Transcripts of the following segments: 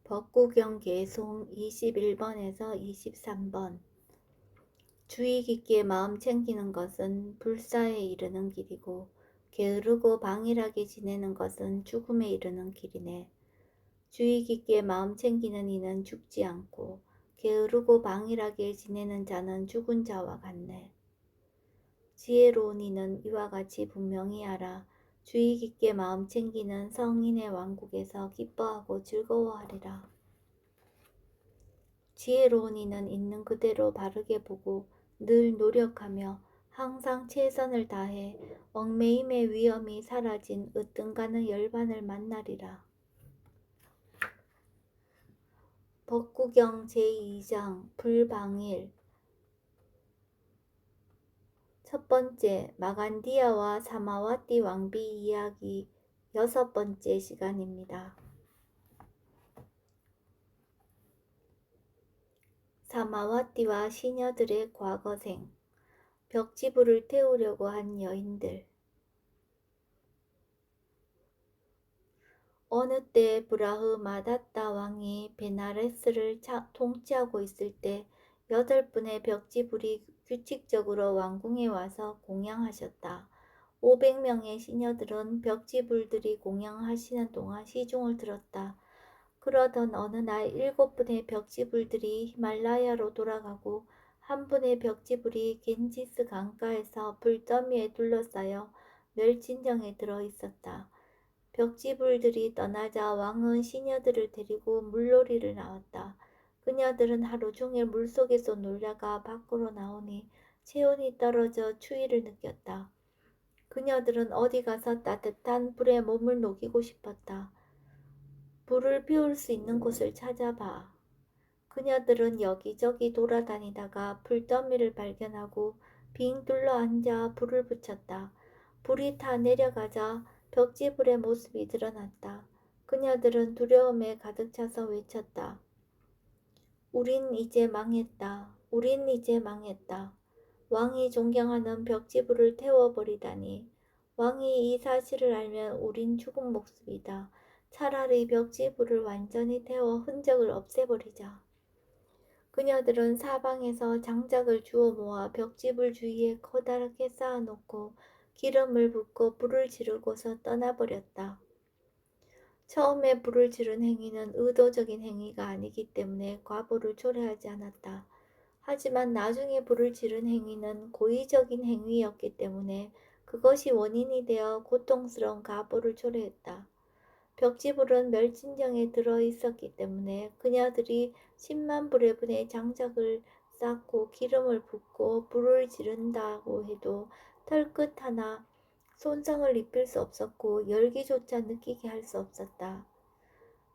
법구경 개송 21번에서 23번. 주의 깊게 마음 챙기는 것은 불사에 이르는 길이고 게으르고 방일하게 지내는 것은 죽음에 이르는 길이네. 주의 깊게 마음 챙기는 이는 죽지 않고 게으르고 방일하게 지내는 자는 죽은 자와 같네. 지혜로운 이는 이와 같이 분명히 알아. 주의 깊게 마음 챙기는 성인의 왕국에서 기뻐하고 즐거워하리라. 지혜로운 이는 있는 그대로 바르게 보고 늘 노력하며 항상 최선을 다해 얽매임의 위험이 사라진 으뜸가는 열반을 만나리라. 법구경 제2장 불방일. 첫 번째, 마간디아와 사마와띠 왕비 이야기 6번째 시간입니다. 사마와띠와 시녀들의 과거생. 벽지불을 태우려고 한 여인들. 어느 때 브라흐 마다따 왕이 베나레스를 통치하고 있을 때 8분의 벽지불이 규칙적으로 왕궁에 와서 공양하셨다. 500명의 시녀들은 벽지불들이 공양하시는 동안 시중을 들었다. 그러던 어느 날 7분의 벽지불들이 히말라야로 돌아가고 한 분의 벽지불이 겐지스 강가에서 불더미에 둘러싸여 멸진정에 들어 있었다. 벽지불들이 떠나자 왕은 시녀들을 데리고 물놀이를 나왔다. 그녀들은 하루 종일 물속에서 놀다가 밖으로 나오니 체온이 떨어져 추위를 느꼈다. 그녀들은 어디 가서 따뜻한 불에 몸을 녹이고 싶었다. 불을 피울 수 있는 곳을 찾아봐. 그녀들은 여기저기 돌아다니다가 불더미를 발견하고 빙 둘러앉아 불을 붙였다. 불이 타 내려가자 벽지불의 모습이 드러났다. 그녀들은 두려움에 가득 차서 외쳤다. 우린 이제 망했다. 우린 이제 망했다. 왕이 존경하는 벽지불을 태워버리다니. 왕이 이 사실을 알면 우린 죽은 목숨이다. 차라리 벽지불을 완전히 태워 흔적을 없애버리자. 그녀들은 사방에서 장작을 주워 모아 벽지불 주위에 커다랗게 쌓아놓고 기름을 붓고 불을 지르고서 떠나버렸다. 처음에 불을 지른 행위는 의도적인 행위가 아니기 때문에 과부를 초래하지 않았다. 하지만 나중에 불을 지른 행위는 고의적인 행위였기 때문에 그것이 원인이 되어 고통스러운 과부를 초래했다. 벽지불은 멸진정에 들어있었기 때문에 그녀들이 10만 불의 분의 장작을 쌓고 기름을 붓고 불을 지른다고 해도 털끝 하나 손상을 입힐 수 없었고 열기조차 느끼게 할 수 없었다.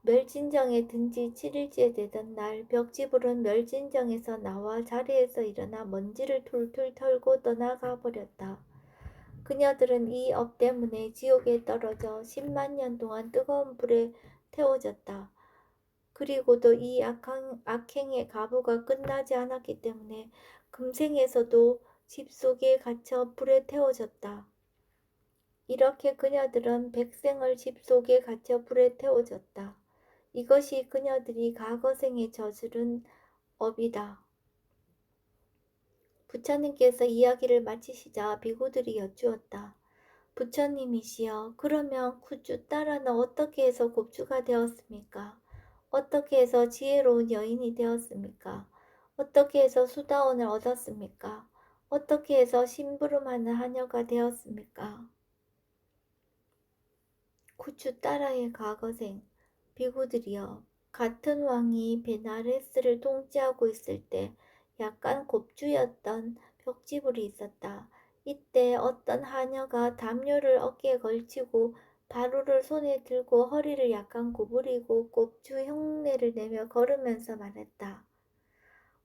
멸진정에 든 지 7일째 되던 날 벽지불은 멸진정에서 나와 자리에서 일어나 먼지를 툴툴 털고 떠나가 버렸다. 그녀들은 이 업 때문에 지옥에 떨어져 10만 년 동안 뜨거운 불에 태워졌다. 그리고도 이 악행의 가부가 끝나지 않았기 때문에 금생에서도 집 속에 갇혀 불에 태워졌다. 이렇게 그녀들은 백생을 집 속에 갇혀 불에 태워졌다. 이것이 그녀들이 과거생에 저지른 업이다. 부처님께서 이야기를 마치시자 비구들이 여쭈었다. 부처님이시여, 그러면 구주 따라는 어떻게 해서 곱주가 되었습니까? 어떻게 해서 지혜로운 여인이 되었습니까? 어떻게 해서 수다원을 얻었습니까? 어떻게 해서 심부름하는 하녀가 되었습니까? 구주 따라의 과거생. 비구들이여, 같은 왕이 베나레스를 통치하고 있을 때 약간 곱주였던 벽지불이 있었다. 이때 어떤 하녀가 담요를 어깨에 걸치고 바루를 손에 들고 허리를 약간 구부리고 곱주 흉내를 내며 걸으면서 말했다.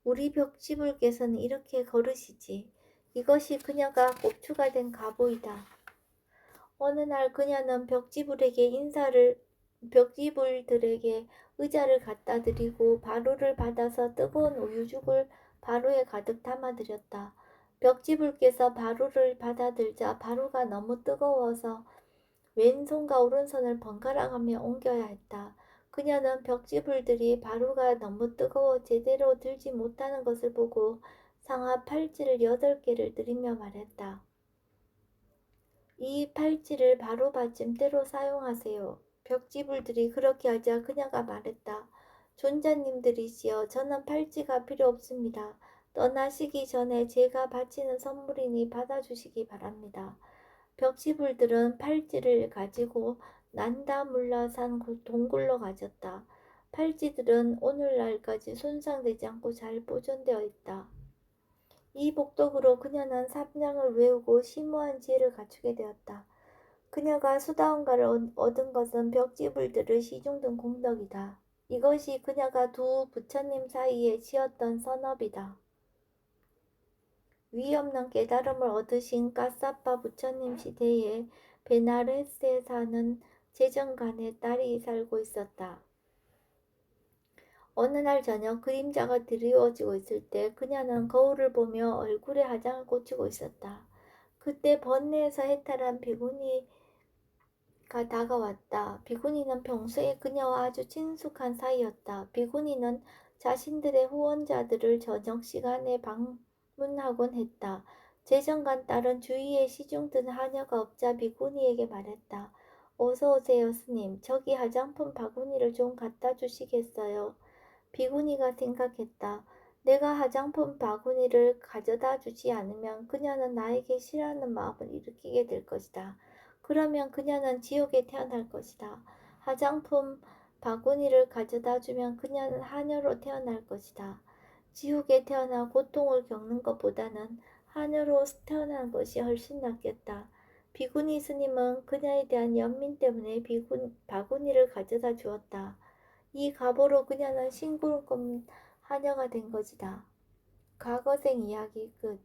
우리 벽지불께서는 이렇게 걸으시지. 이것이 그녀가 곱주가 된 가보이다. 어느 날 그녀는 벽지불들에게 의자를 갖다 드리고 바루를 받아서 뜨거운 우유죽을 바루에 가득 담아드렸다. 벽지불께서 바루를 받아들자 바루가 너무 뜨거워서 왼손과 오른손을 번갈아가며 옮겨야 했다. 그녀는 벽지불들이 바루가 너무 뜨거워 제대로 들지 못하는 것을 보고 상하 팔찌를 8개를 들이며 말했다. 이 팔찌를 바로 받침대로 사용하세요. 벽지불들이 그렇게 하자 그녀가 말했다. 존자님들이시여, 저는 팔찌가 필요 없습니다. 떠나시기 전에 제가 바치는 선물이니 받아주시기 바랍니다. 벽지불들은 팔찌를 가지고 난다물라산 동굴로 가졌다. 팔찌들은 오늘날까지 손상되지 않고 잘 보존되어 있다. 이 복덕으로 그녀는 삼량을 외우고 심오한 지혜를 갖추게 되었다. 그녀가 수다원가를 얻은 것은 벽지불들을 시중든 공덕이다. 이것이 그녀가 두 부처님 사이에 지었던 선업이다. 위 없는 깨달음을 얻으신 까사빠 부처님 시대에 베나레스에 사는 제정간의 딸이 살고 있었다. 어느 날 저녁 그림자가 드리워지고 있을 때 그녀는 거울을 보며 얼굴에 화장을 고치고 있었다. 그때 번뇌에서 해탈한 비구니가 다가왔다. 비구니는 평소에 그녀와 아주 친숙한 사이였다. 비구니는 자신들의 후원자들을 저녁 시간에 방문하곤 했다. 제정간 딸은 주위에 시중든 하녀가 없자 비구니에게 말했다. 어서 오세요, 스님. 저기 화장품 바구니를 좀 갖다 주시겠어요? 비구니가 생각했다. 내가 화장품 바구니를 가져다 주지 않으면 그녀는 나에게 싫어하는 마음을 일으키게 될 것이다. 그러면 그녀는 지옥에 태어날 것이다. 화장품 바구니를 가져다 주면 그녀는 하녀로 태어날 것이다. 지옥에 태어나 고통을 겪는 것보다는 하녀로 태어나는 것이 훨씬 낫겠다. 비구니 스님은 그녀에 대한 연민 때문에 바구니를 가져다 주었다. 이 가보로 그녀는 싱그럽고 하녀가 된 것이다. 과거생 이야기 끝.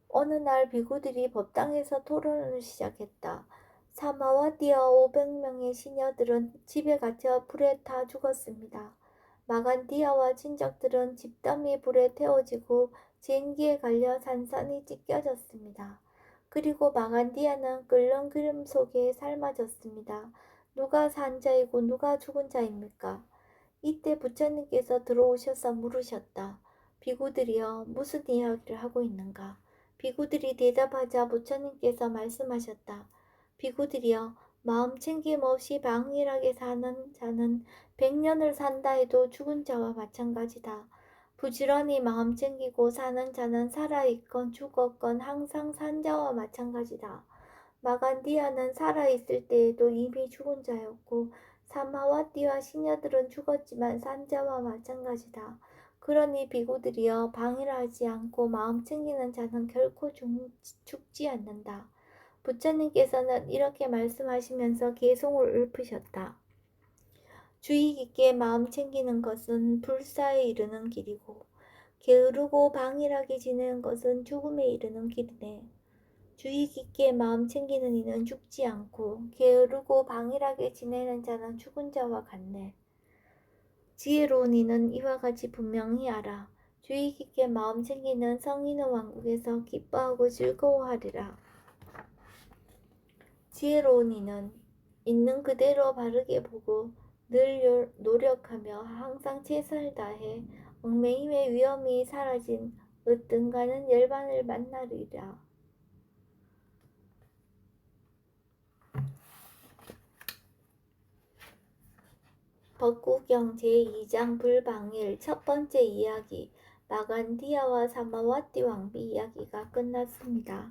어느 날 비구들이 법당에서 토론을 시작했다. 사마와티와 500명의 시녀들은 집에 갇혀 불에 타 죽었습니다. 마간디아와 친척들은 집더미 불에 태워지고 쟁기에 갈려 산산이 찢겨졌습니다. 그리고 마간디아는 끓는 기름 속에 삶아졌습니다. 누가 산 자이고 누가 죽은 자입니까? 이때 부처님께서 들어오셔서 물으셨다. 비구들이여, 무슨 이야기를 하고 있는가? 비구들이 대답하자 부처님께서 말씀하셨다. 비구들이여, 마음 챙김 없이 방일하게 사는 자는 100년을 산다 해도 죽은 자와 마찬가지다. 부지런히 마음 챙기고 사는 자는 살아있건 죽었건 항상 산 자와 마찬가지다. 마간디아는 살아있을 때에도 이미 죽은 자였고 사마와띠와 시녀들은 죽었지만 산 자와 마찬가지다. 그러니 비구들이여, 방해하지 않고 마음 챙기는 자는 결코 죽지 않는다. 부처님께서는 이렇게 말씀하시면서 개송을 읊으셨다. 주의 깊게 마음 챙기는 것은 불사에 이르는 길이고 게으르고 방일하게 지내는 것은 죽음에 이르는 길이네. 주의 깊게 마음 챙기는 이는 죽지 않고 게으르고 방일하게 지내는 자는 죽은 자와 같네. 지혜로운 이는 이와 같이 분명히 알아. 주의 깊게 마음 챙기는 성인의 왕국에서 기뻐하고 즐거워하리라. 지혜로운 이는 있는 그대로 바르게 보고 늘 노력하며 항상 최선을 다해 얽매임의 위험이 사라진 으뜸가는 열반을 만나리라. 법구경 제2장 불방일 첫 번째 이야기 마간디아와 사마와티 왕비 이야기가 끝났습니다.